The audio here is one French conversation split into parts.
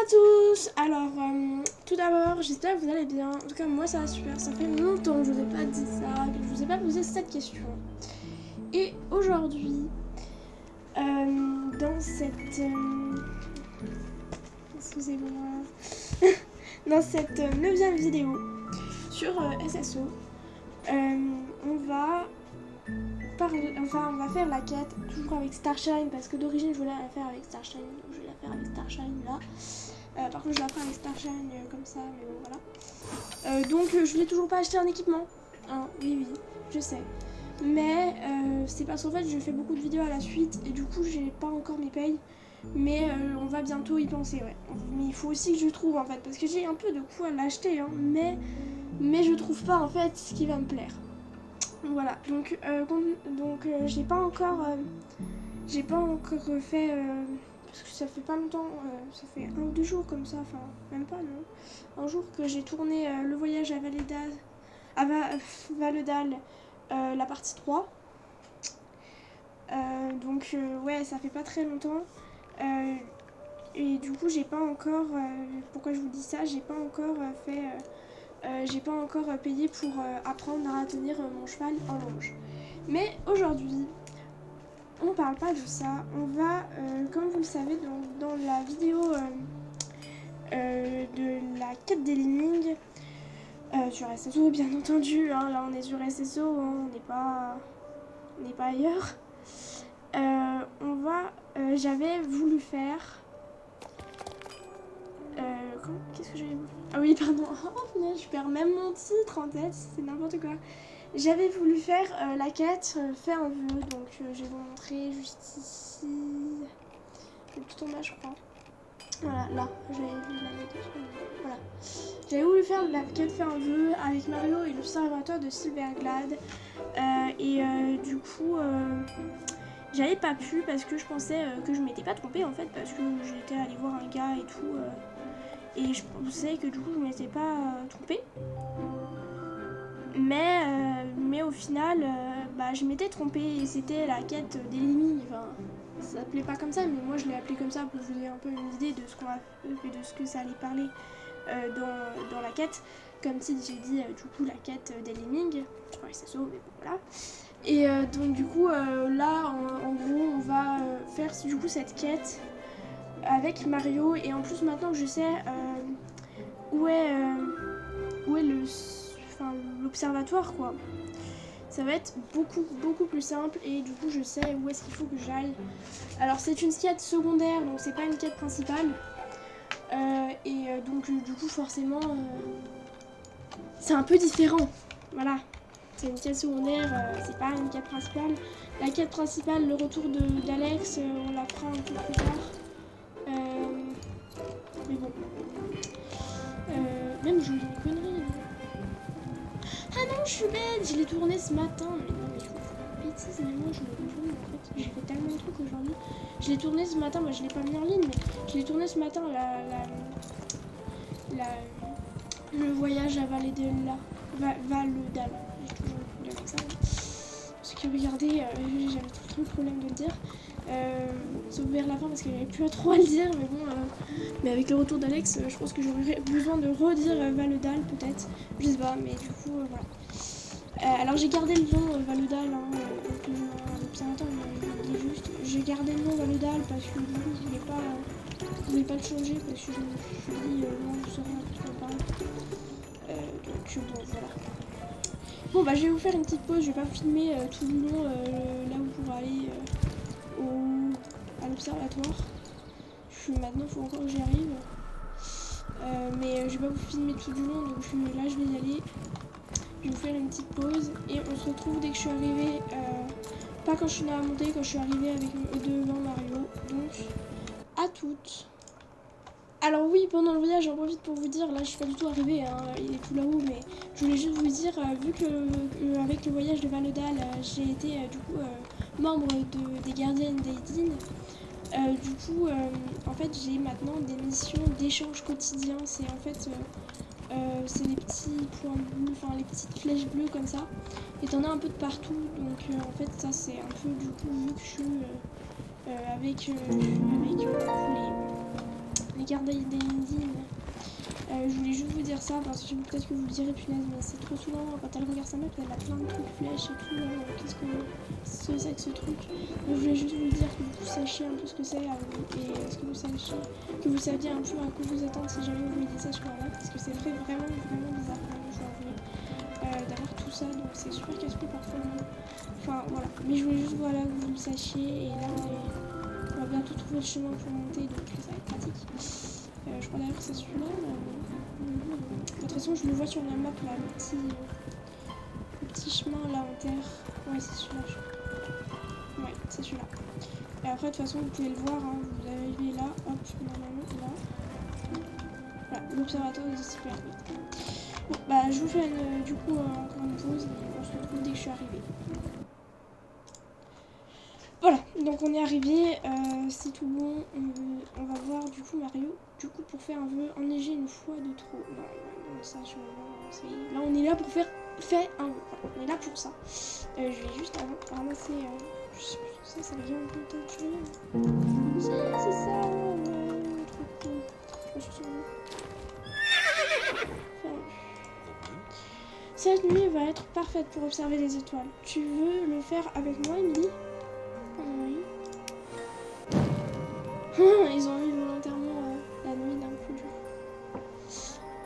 tous. Alors, tout d'abord, j'espère que vous allez bien. En tout cas, moi ça va super. Ça fait longtemps que je vous ai pas dit ça, que je vous ai pas posé cette question. Et aujourd'hui, dans cette... excusez-moi. Dans cette 9e vidéo sur SSO, on va faire la quête toujours avec Starshine, parce que d'origine je voulais la faire avec Starshine, donc je vais la faire avec Starshine là. Par contre je la ferai avec Starshine comme ça, mais bon voilà. Donc je n'ai toujours pas acheté un équipement, hein, oui je sais, mais c'est parce qu'en fait je fais beaucoup de vidéos à la suite et du coup j'ai pas encore mes payes, mais on va bientôt y penser, ouais. Mais il faut aussi que je trouve en fait, parce que j'ai un peu de quoi l'acheter, hein, mais je trouve pas en fait ce qui va me plaire. Voilà, donc j'ai pas encore fait, parce que ça fait pas longtemps, ça fait 1 ou 2 jours comme ça, enfin même pas, non, un jour que j'ai tourné le voyage à Valedal, la partie 3. Ouais, ça fait pas très longtemps, et du coup j'ai pas encore, pourquoi je vous dis ça, j'ai pas encore j'ai pas encore payé pour apprendre à tenir mon cheval en longe. Mais aujourd'hui, on parle pas de ça. On va, comme vous le savez, dans la vidéo de la quête des lemmings sur SSO, bien entendu. Hein, là, on est sur SSO, hein, on n'est pas ailleurs. J'avais voulu faire. Qu'est-ce que j'avais voulu faire ? Ah oui, pardon. Oh, je perds même mon titre en tête, c'est n'importe quoi. J'avais voulu faire la quête fait un vœu, donc je vais vous montrer juste ici. Tout en bas, je crois. Voilà, là, j'avais vu la notation. Voilà. J'avais voulu faire la quête fait un vœu avec Mario et l'observatoire de Silverglade. Du coup, j'avais pas pu parce que je pensais que je m'étais pas trompée en fait, parce que j'étais allée voir un gars et tout. Et je pensais que du coup je m'étais pas trompée. Mais au final, je m'étais trompée et c'était la quête des lemmings. Enfin, ça s'appelait pas comme ça, mais moi je l'ai appelé comme ça pour vous donner un peu une idée de ce qu'on a fait et de ce que ça allait parler dans la quête. Comme si j'ai dit du coup la quête des lemmings. Ouais, c'est ça, mais bon, voilà. Et donc du coup là en gros on va faire du coup cette quête avec Mario, et en plus maintenant que je sais où est l'observatoire quoi, ça va être beaucoup plus simple, et du coup je sais où est-ce qu'il faut que j'aille. Alors c'est une quête secondaire, donc c'est pas une quête principale, donc du coup forcément c'est un peu différent, voilà. C'est une quête secondaire, c'est pas une quête principale. La quête principale, le retour d'Alex, on la fera un peu plus tard. Mais bon. Même je dis une connerie. Ah non, je suis bête, je l'ai tourné ce matin. Mais non, mais je vous fais une bêtise, mais moi je le tourne en fait. J'ai fait tellement de trucs aujourd'hui. Je l'ai tourné ce matin, moi je l'ai pas mis en ligne, mais je l'ai tourné ce matin, le voyage à Valedal. J'ai toujours le problème avec ça. Parce que regardez, j'avais trop le problème de le dire. Sauf vers la fin parce que j'avais plus trop à le dire, mais bon. Mais avec le retour d'Alex, je pense que j'aurais besoin de redire Valedal peut-être. Je sais pas, mais du coup, voilà. Alors j'ai gardé le nom Valedal, hein, donc l'observateur il dit juste. J'ai gardé le nom Valedal parce que du coup je voulais pas le changer parce que je me suis dit non, je saurais un peu trop parler. Donc bon, voilà. Bon bah je vais vous faire une petite pause, je vais pas filmer tout le long là où pour aller à l'observatoire. Maintenant il faut encore que j'y arrive. Mais je vais pas vous filmer tout du long, donc là je vais y aller. Je vais vous faire une petite pause et on se retrouve dès que je suis arrivée. Pas quand je suis dans la montée, quand je suis arrivée devant Mario. Donc à toutes. Alors oui, pendant le voyage, j'en profite pour vous dire, là je suis pas du tout arrivée, hein, il est tout là-haut, mais je voulais juste vous dire, vu que avec le voyage de Valedal, j'ai été du coup membre des gardiennes d'Aidin, du coup en fait j'ai maintenant des missions d'échange quotidien. C'est en fait c'est les petits points bleus, enfin les petites flèches bleues comme ça, et t'en as un peu de partout, donc en fait ça c'est un peu du coup vu que je suis avec les regarder des indies. Je voulais juste vous dire ça parce que peut-être que vous le direz punaise, mais c'est trop souvent quand elle regarde sa map, elle a plein de trucs flèches et tout. Qu'est-ce que c'est que ce truc? Donc, je voulais juste vous dire que vous sachiez un peu ce que c'est et ce que vous sachiez, que vous saviez un peu à quoi vous attendre si jamais vous voyez ça sur la map parce que c'est vraiment bizarre quand même, je dois avouer, d'avoir tout ça, donc c'est super casse-pied parfois. Enfin voilà, mais je voulais juste voilà que vous le sachiez et là on va bientôt trouver le chemin pour monter donc ça va être pratique. Je crois d'ailleurs que c'est celui-là. De toute façon, je le vois sur la map là, le petit chemin là en terre. Ouais, c'est celui-là. Ouais, c'est celui-là. Et après, de toute façon, vous pouvez le voir. Hein, vous arrivez là, hop, normalement là. Voilà, l'observatoire de super vite. Bon, bah, je vous fais du coup encore une pause et on se retrouve dès que je suis arrivée. Voilà, donc on est arrivé, c'est tout bon, on va voir du coup Mario, du coup pour faire un vœu enneigé une fois de trop. Non, ça là on est là pour faire un vœu, on est là pour ça. Je vais juste ramasser, je sais plus, ça vient un peu de c'est ça, trop cool. Je suis Cette nuit va être parfaite pour observer les étoiles. Tu veux le faire avec moi, Emily? Oui. Ils ont mis volontairement la nuit d'un coup.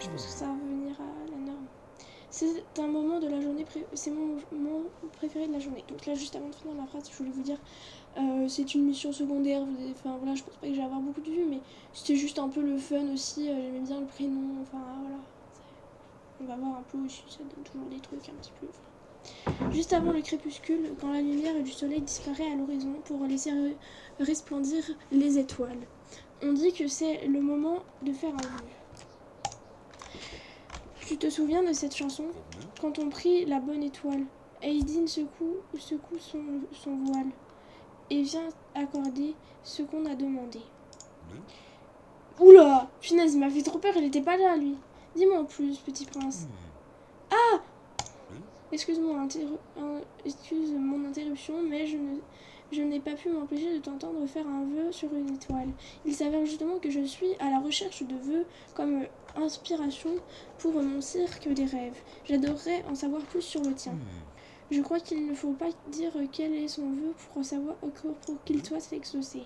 Je pense que ça va revenir à la norme. C'est un moment de la journée, c'est mon moment préféré de la journée. Donc là, juste avant de finir ma phrase, je voulais vous dire, c'est une mission secondaire. Enfin voilà, je pense pas que j'ai avoir beaucoup de vues, mais c'était juste un peu le fun aussi. J'aimais bien le prénom. Enfin voilà. On va voir un peu aussi, ça donne toujours des trucs un petit peu. Juste avant le crépuscule, quand la lumière du soleil disparaît à l'horizon pour laisser resplendir les étoiles. On dit que c'est le moment de faire un vœu. Tu te souviens de cette chanson? Quand on prie la bonne étoile, Aidin secoue son voile et vient accorder ce qu'on a demandé. Oula! Punaise, il m'a fait trop peur, il était pas là, lui. Dis-moi en plus, petit prince. Ah! Excuse mon interruption, mais je n'ai pas pu m'empêcher de t'entendre faire un vœu sur une étoile. Il s'avère justement que je suis à la recherche de vœux comme inspiration pour mon cirque des rêves. J'adorerais en savoir plus sur le tien. Je crois qu'il ne faut pas dire quel est son vœu pour qu'il soit exaucé.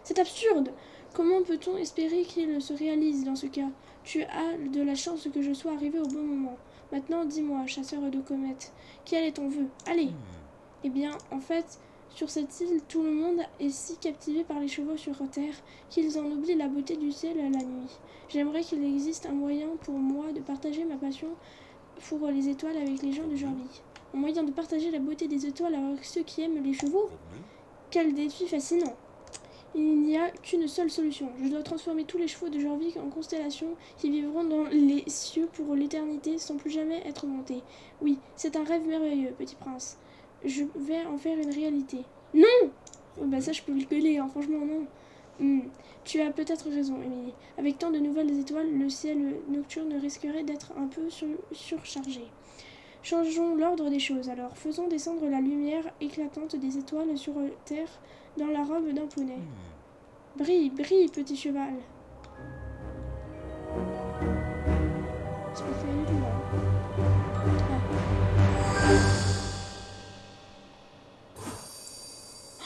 C'est absurde! Comment peut-on espérer qu'il se réalise dans ce cas? Tu as de la chance que je sois arrivé au bon moment. Maintenant, dis-moi, chasseur de comètes, quel est ton vœu? Allez! Eh bien, en fait, sur cette île, tout le monde est si captivé par les chevaux sur terre qu'ils en oublient la beauté du ciel à la nuit. J'aimerais qu'il existe un moyen pour moi de partager ma passion pour les étoiles avec les gens de Jorvik. Un moyen de partager la beauté des étoiles avec ceux qui aiment les chevaux? Quel défi fascinant! Il n'y a qu'une seule solution. Je dois transformer tous les chevaux de Jorvik en constellations qui vivront dans les cieux pour l'éternité sans plus jamais être montés. Oui, c'est un rêve merveilleux, petit prince. Je vais en faire une réalité. Non! Oh, bah ça, je peux le gueuler, hein, franchement, non. Tu as peut-être raison, Emily. Avec tant de nouvelles étoiles, le ciel nocturne risquerait d'être un peu surchargé. Changeons l'ordre des choses, alors. Faisons descendre la lumière éclatante des étoiles sur terre dans la robe d'un poney. Brille, brille, petit cheval. C'est pas fait du tout, là.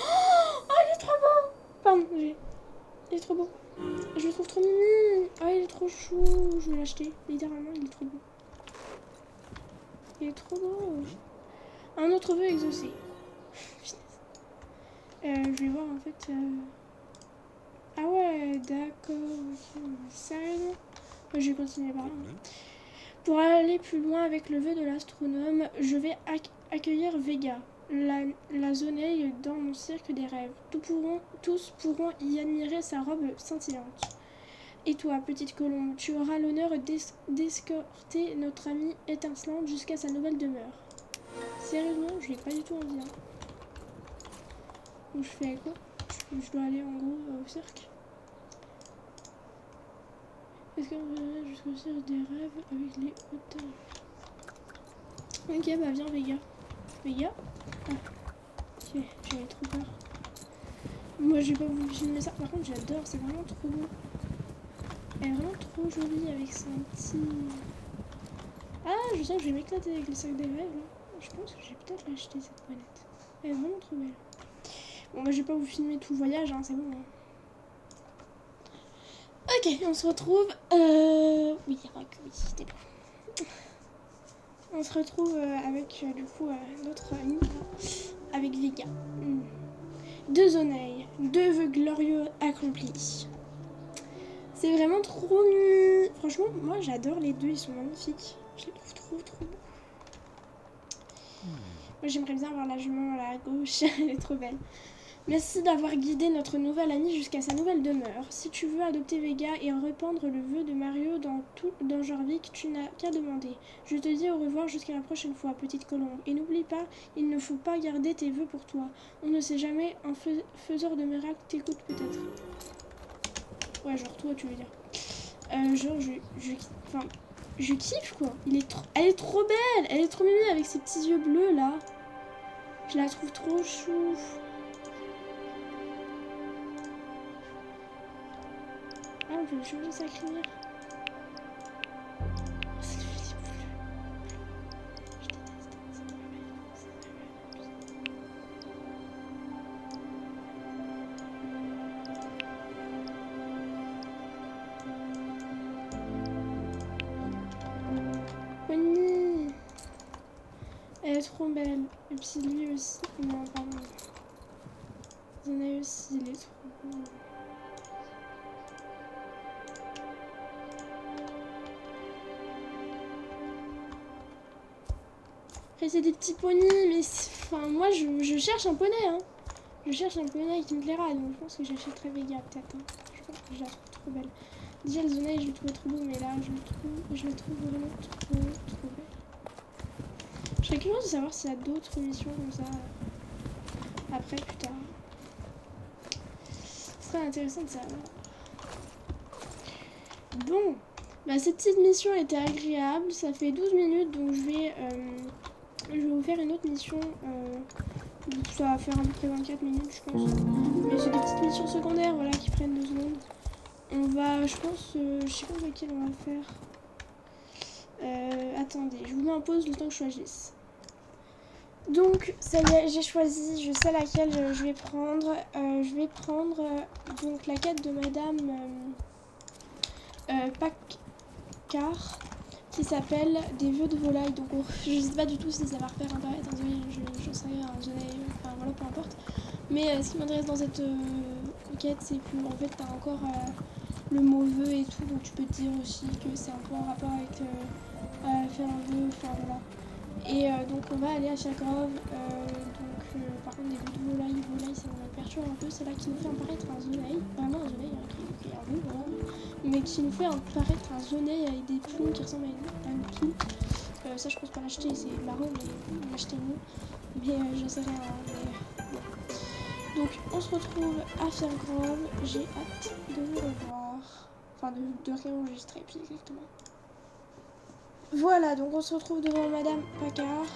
Oh, il est trop beau! Pardon, il est trop beau. Je le trouve trop mignon. Ah, il est trop chou. Je vais l'acheter. Littéralement, il est trop beau. Il est trop beau. Un autre vœu exaucé. Je vais voir en fait. Ah ouais, d'accord. Sérieusement? Je vais continuer par là. Pour aller plus loin avec le vœu de l'astronome, je vais accueillir Vega, la zoneille dans mon cirque des rêves. Tous pourront y admirer sa robe scintillante. Et toi, petite colombe, tu auras l'honneur d'escorter notre amie étincelante jusqu'à sa nouvelle demeure. Sérieusement, je l'ai pas du tout envie. Hein. Donc je fais quoi? Je dois aller en gros au cirque. Est-ce qu'on va jusqu'au cirque des rêves avec les hauteurs? Ok, bah viens Vega. Vega? Ah. Ok, j'avais trop peur. Moi j'ai pas voulu filmer ça, par contre j'adore, c'est vraiment trop beau. Elle est vraiment trop jolie avec son petit... Ah, je sens que je vais m'éclater avec le sac des rêves. Là. Je pense que je vais peut-être l'acheter cette manette. Elle est vraiment trop belle. Bon, bah, je vais pas vous filmer tout le voyage, hein, c'est bon. Hein. Ok, on se retrouve... Oui, oui, c'était bon. On se retrouve avec, du coup, notre ami, avec Vega. 2 oneilles, 2 vœux glorieux accomplis. C'est vraiment trop mignon. Franchement, moi j'adore les deux, ils sont magnifiques. Je les trouve trop beaux. Moi j'aimerais bien avoir la jument là à gauche, elle est trop belle. Merci d'avoir guidé notre nouvelle amie jusqu'à sa nouvelle demeure. Si tu veux adopter Vega et répandre le vœu de Mario dans Jorvik, tu n'as qu'à demander. Je te dis au revoir jusqu'à la prochaine fois, petite colombe. Et n'oublie pas, il ne faut pas garder tes vœux pour toi. On ne sait jamais, un faiseur de miracles t'écoute peut-être. Ouais, genre toi, tu veux dire. Genre, je kiffe quoi. Elle est trop belle, elle est trop mimi avec ses petits yeux bleus là. Je la trouve trop chou. Ah, on peut le changer sa crinière. C'est le petit bleu. Je déteste. C'est pas mal. Bonnie. Elle est trop belle. Et puis lui aussi. Non, pardon. Zanaï aussi, il est trop beau. Après, c'est des petits poneys, mais enfin, moi je cherche un poney. Hein. Je cherche un poney qui me plaira, donc je pense que j'achèterai Vega peut-être. Hein. Je pense que je la trouve trop belle. Déjà, le Zonai, je le trouvais trop beau, mais là, je le trouve vraiment trop belle. Je serais curieuse de savoir s'il y a d'autres missions comme ça après, plus tard. Ce serait intéressant de savoir. Bon, bah, cette petite mission était agréable. Ça fait 12 minutes, donc je vais vous faire une autre mission. Ça va faire à peu près 24 minutes, je pense. Mais c'est des petites missions secondaires, voilà, qui prennent 2 secondes. On va, je pense, je sais pas laquelle on va faire. Attendez, je vous mets en pause le temps que je choisisse. Donc, ça y est, j'ai choisi, je sais laquelle je vais prendre. Je vais prendre donc la quête de Madame Paccard, qui s'appelle Des vœux de volaille. Donc, je sais pas du tout si ça va refaire apparaître un zoé, j'en sais rien, un zoé, enfin voilà, peu importe. Mais ce qui m'intéresse dans cette quête, c'est que en fait, t'as encore le mot vœu et tout, donc tu peux te dire aussi que c'est un peu en rapport avec faire un vœu, enfin voilà. Et donc on va aller à Chagrove. Par contre, des vœux de volaille, ça me perturbe un peu. C'est là qui nous fait apparaître un zoneille, vraiment un zoneille, qui est un vœu, voilà. Mais qui nous fait apparaître un zoneille avec des plumes qui ressemblent à une poule. Ça, je pense pas l'acheter, c'est marrant, mais l'acheter mieux. Mais j'en sais rien. Mais, bon. Donc, on se retrouve à Fairgrove. J'ai hâte de vous revoir. Enfin, de réenregistrer plus exactement. Voilà, donc on se retrouve devant Madame Paccard.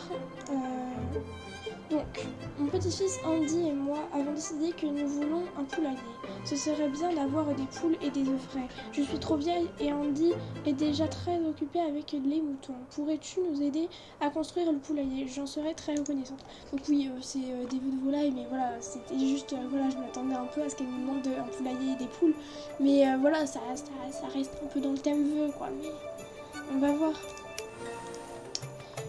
Donc, mon petit-fils Andy et moi avons décidé que nous voulons un poulailler. Ce serait bien d'avoir des poules et des œufs frais. Je suis trop vieille et Andy est déjà très occupé avec les moutons. Pourrais-tu nous aider à construire le poulailler? J'en serais très reconnaissante. Donc oui, c'est des vœux de volaille, mais voilà, c'était juste, voilà, je m'attendais un peu à ce qu'elle nous demande un poulailler et des poules. Mais voilà, ça reste un peu dans le thème vœux, quoi. Mais on va voir.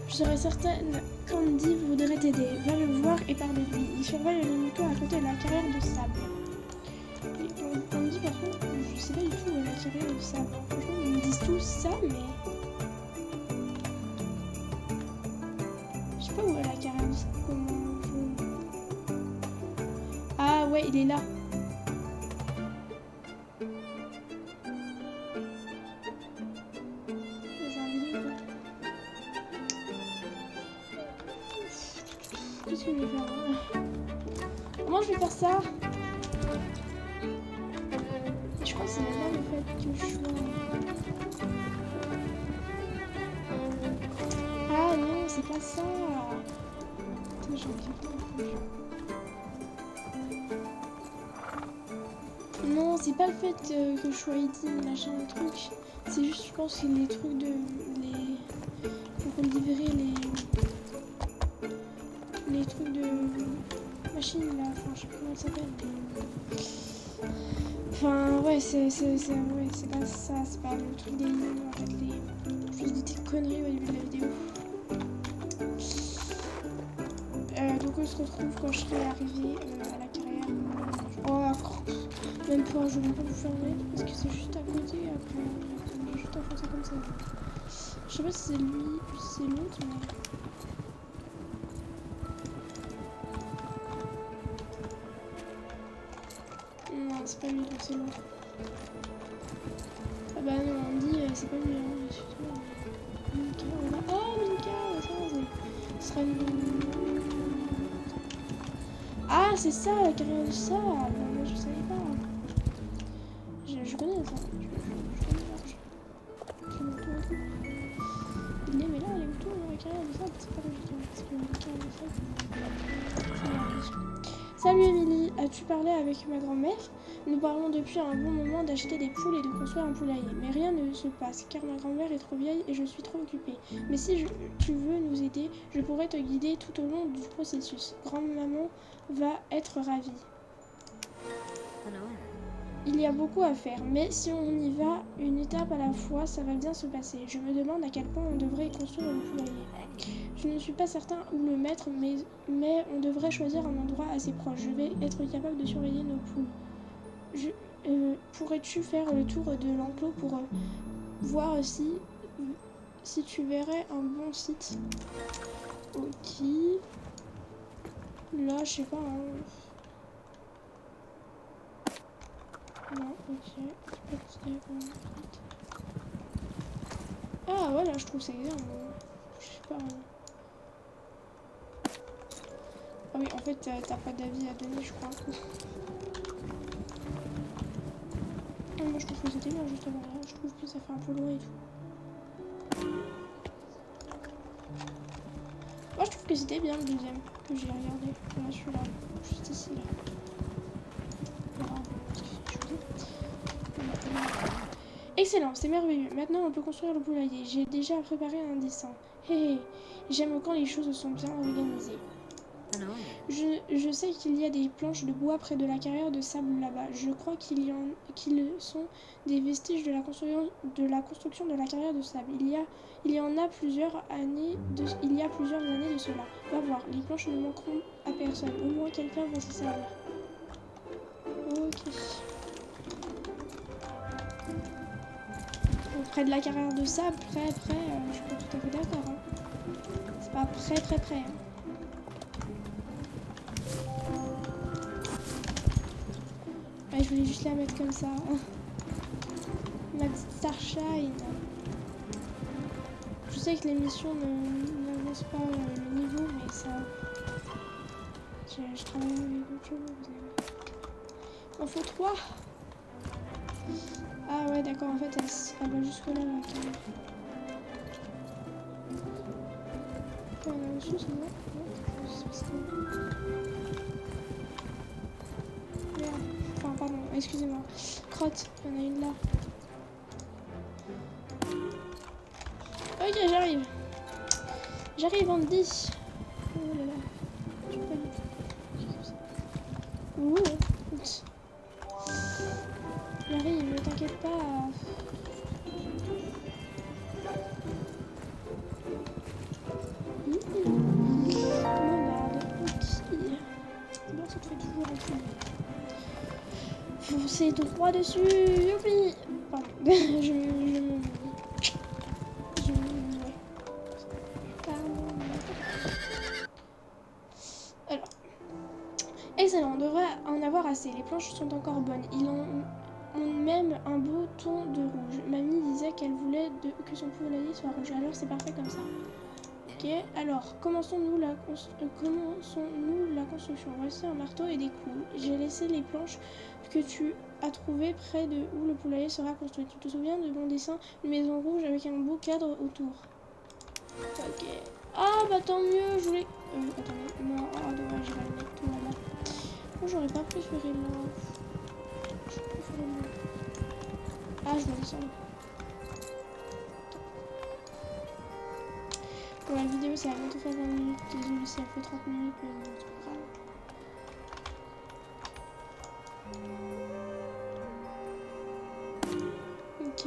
Je serais certaine qu'Andy voudrait t'aider. Va le voir et parle de lui. Il surveille les moutons à côté de la carrière de sable. Et Andy, par contre, je sais pas du tout où est la carrière de sable. Franchement, ils me disent tous ça, mais... Je sais pas où est la carrière de sable. Comment je... Ah ouais, il est là. Qu'est-ce que je vais faire? Comment je vais faire ça? Je crois que c'est là le fait que je sois... Ah non, c'est pas ça. Attends, j'ai envie de... Non, c'est pas le fait que je sois ID, machin, le truc. C'est juste, je pense, que les trucs de... Pour livrer les trucs de machine là, enfin je sais plus comment ça s'appelle. Enfin ouais, c'est pas ça, c'est pas le truc des lignes en fait, je dis des conneries au début de la vidéo. Donc on se retrouve quand je serai arrivée à la carrière. Oh, même pas, je vais pas vous fermer parce que c'est juste à côté après. J'ai juste à foncer comme ça. Je sais pas si c'est lui ou si c'est l'autre, mais... Non, c'est pas lui, donc c'est l'autre. Ah bah non, on dit c'est pas lui, hein, excuse-moi. Minka, on va... Oh, Minka, ça va, ce sera une... Ah, c'est ça, la carrière de ça. Moi, je savais pas. Je connais ça. Je connais large. Je monte tout. Il est, mais là, les moutons, la carrière de ça, c'est pas logique. Parce que la carrière de ça, c'est logique. Salut Émilie, as-tu parlé avec ma grand-mère? Nous parlons depuis un bon moment d'acheter des poules et de construire un poulailler. Mais rien ne se passe car ma grand-mère est trop vieille et je suis trop occupée. Mais si tu veux nous aider, je pourrais te guider tout au long du processus. Grand-maman va être ravie. Il y a beaucoup à faire, mais si on y va une étape à la fois, ça va bien se passer. Je me demande à quel point on devrait construire le poulailler. Je ne suis pas certain où le mettre, mais on devrait choisir un endroit assez proche. Je vais être capable de surveiller nos poules. Pourrais-tu faire le tour de l'enclos pour voir si tu verrais un bon site? Ok. Là, je sais pas. Hein. Non, ok. C'est pas considéré comme un site. Ah ouais, là, je trouve ça énorme. Je sais pas. Ah oui, en fait, t'as pas d'avis à donner, je crois. Moi je trouve que c'était bien justement là, je trouve que ça fait un peu loin et tout. Moi je trouve que c'était bien le deuxième que j'ai regardé. Là celui-là, juste ici là. Voilà, excellent, c'est merveilleux. Maintenant on peut construire le poulailler. J'ai déjà préparé un dessin. Hé hé, j'aime quand les choses sont bien organisées. Je sais qu'il y a des planches de bois près de la carrière de sable là-bas. Je crois qu'ils sont des vestiges de la construction de la carrière de sable. Il y en a plusieurs années de cela. Va voir, les planches ne manqueront à personne. Au moins quelqu'un va s'y servir. Ok. Donc, près de la carrière de sable, près, je suis pas tout à fait d'accord. Hein. C'est pas près. Hein. Ouais, je voulais juste la mettre comme ça. Ma petite Starshine. Je sais que l'émission n'avance pas le niveau, mais ça... Je travaille avec d'autres choses. Il en faut 3. Ah ouais, d'accord, en fait, elle va jusque là. On a reçu, c'est bon. Merde. Enfin, pardon, excusez-moi. Crotte, il y en a une là. Ok, j'arrive. J'arrive en 10. Oh là là. Je peux pas du tout. Ouh. J'arrive, ne t'inquiète pas. Monade. Ok. C'est bien, ça te fait toujours un peu. Foncez droit dessus. Youpi. Pardon. Alors. Excellent, on devrait en avoir assez. Les planches sont encore bonnes. Ils ont même un beau ton de rouge. Mamie disait qu'elle voulait que son poulailler soit rouge. Alors c'est parfait comme ça. Ok, alors commençons-nous la construction. Voici un marteau et des clous. J'ai laissé les planches que tu as trouvées près de où le poulailler sera construit. Tu te souviens de mon dessin? Une maison rouge avec un beau cadre autour. Ok. Ah bah tant mieux, je voulais... attendez, non, dommage, je vais le mettre tout là-bas. J'aurais pas préféré là. Je préfère Ah, je dois descendre. Bon, la vidéo, ça va bientôt faire 20 minutes. Désolée si elle fait 30 minutes, mais bon, c'est pas grave. Ok.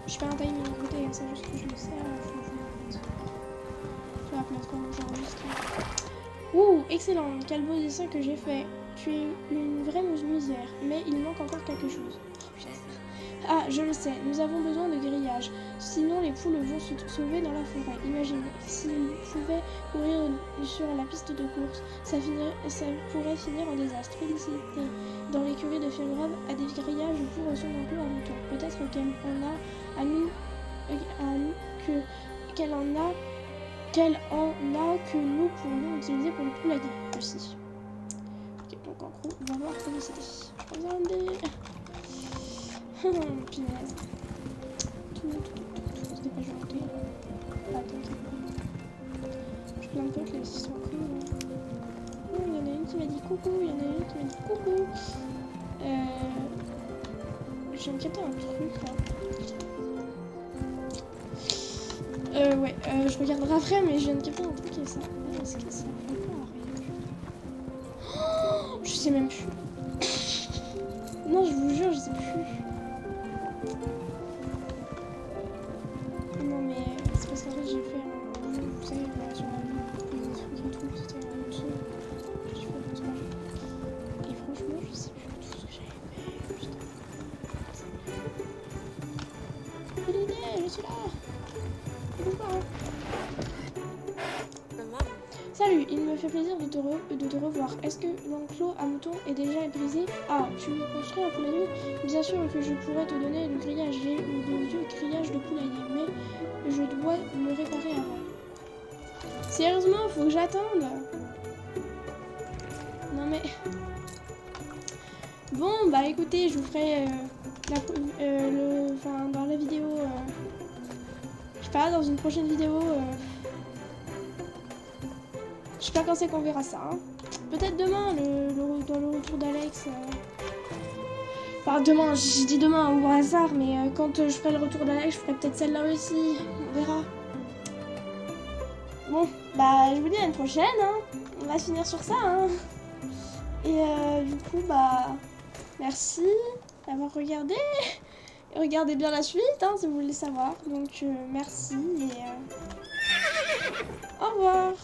Je fais un timing à côté, c'est juste que je le sais. Je vais appeler comment j'enregistre. Ouh, excellent, quel beau dessin que j'ai fait. Tu es une vraie menuisière, mais il manque encore quelque chose. Ah, je le sais, nous avons besoin de grillage. Sinon, les poules vont se sauver dans la forêt. Imagine, s'ils pouvaient courir sur la piste de course, ça pourrait finir en désastre. Félicité dans l'écurie de Firgrave à des grillages pour son enclos à mouton. Peut-être qu'elle en a à nous, qu'elle en a que nous pourrions utiliser pour le poulailler aussi. Ok, donc en gros, on va voir félicité. Je regarde. Punaise. C'était pas gentil. Attends. Je plein de potes là, ils sont cool. Oh, il y en a une qui m'a dit coucou, il y en a une qui m'a dit coucou. Je viens de capter un truc là. Ouais, je regarderai après, mais je viens de capter un truc et ça. Est-ce que ça fait pas rien? Je sais même plus. Non, je vous jure, je sais plus. Non mais c'est parce qu'en fait j'ai fait un jeu, vous savez, sur la vie, des trucs et tout, c'était un autre jeu. J'ai fait le truc. Et franchement, je sais plus tout ce que j'avais fait. Putain. Quelle idée, je suis là. Pourquoi hein? Salut, il me fait plaisir de te revoir. Est-ce que l'enclos à moutons est déjà brisé? Ah, tu veux construire un poulailler? Bien sûr que je pourrais te donner le grillage. J'ai de vieux grillages de poulailler, mais je dois le réparer avant. Sérieusement, faut que j'attende? Non mais... Bon, bah écoutez, je vous ferai dans la vidéo... je sais pas, dans une prochaine vidéo... Je sais pas quand c'est qu'on verra ça. Hein. Peut-être demain, dans le retour d'Alex. Enfin, demain, je dis demain au hasard, mais quand je ferai le retour d'Alex, je ferai peut-être celle-là aussi. On verra. Bon, bah, je vous dis à une prochaine. Hein. On va finir sur ça. Hein. Et du coup, bah, merci d'avoir regardé. Et regardez bien la suite, hein, si vous voulez savoir. Donc, merci et au revoir.